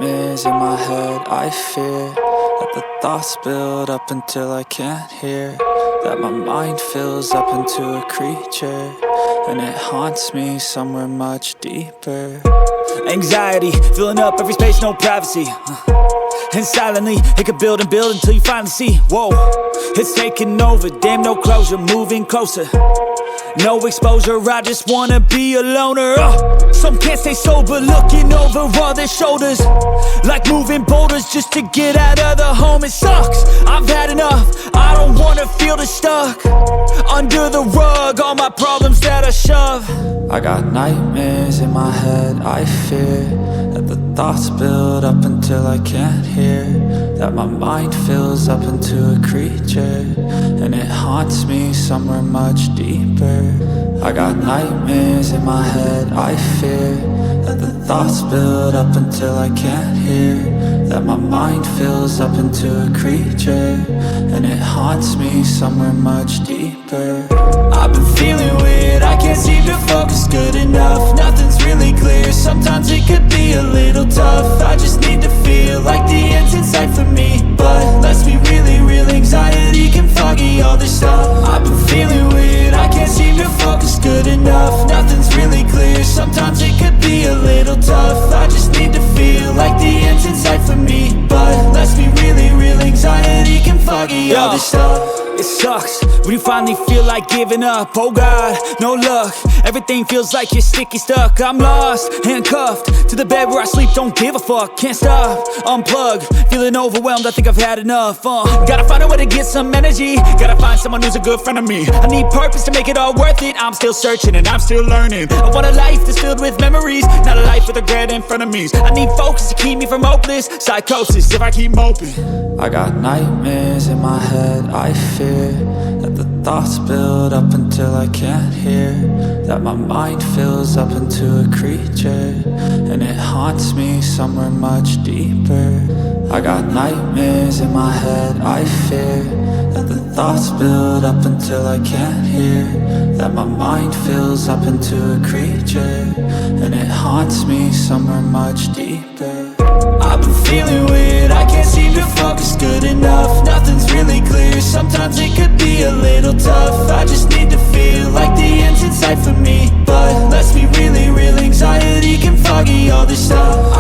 nightmares in my head, I fear that the thoughts build up until I can't hear, that my mind fills up into a creature, and it haunts me somewhere much deeper. Anxiety, filling up every space, no privacy. And silently, it could build and build until you finally see, whoa, it's taking over, damn, no closure, moving closer. No exposure, I just wanna be a loner. Some can't stay sober, looking over all their shoulders, like moving boulders just to get out of the home. It sucks, I've had enough, I don't wanna feel the stuck under the rug, all my problems that I shove. I got nightmares in my head, I fear that the thoughts build up until I can't hear, that my mind fills up into a creature, and it haunts me somewhere much deeper. I got nightmares in my head, I fear that the thoughts build up until I can't hear, that my mind fills up into a creature, and it haunts me somewhere much deeper. I've been feeling weird, I can't seem to focus good enough. Nothing's really clear, sometimes it could be a little tough. I just need to feel like the end's in sight for me, but let's be really real, anxiety can foggy all this stuff. I've been feeling weird, I can't seem to focus good enough. Nothing's really clear, sometimes it could be a little tough. I just need to feel like the end's in sight for me, but let's be really real, anxiety can foggy all this stuff. It sucks when you finally feel like giving up. Oh God, no luck, everything feels like you're sticky stuck. I'm lost, handcuffed to the bed where I sleep, don't give a fuck. Can't stop, unplug, feeling overwhelmed, I think I've had enough. Gotta find a way to get some energy, gotta find someone who's a good friend of me. I need purpose to make it all worth it, I'm still searching and I'm still learning. I want a life that's filled with memories, not a life with regret and frenemies. I need focus to keep me from hopeless psychosis if I keep moping. I got nightmares in my head, I fear that the thoughts build up until I can't hear, that my mind fills up into a creature, and it haunts me somewhere much deeper. I got nightmares in my head, I fear that the thoughts build up until I can't hear, that my mind fills up into a creature, and it haunts me somewhere much deeper. I've been feeling weird, I can't seem to focus good enough. Nothing's really clear, sometimes it could be a little tough. I just need to feel like the end's in sight for me, but let's be really real, anxiety can foggy all this stuff.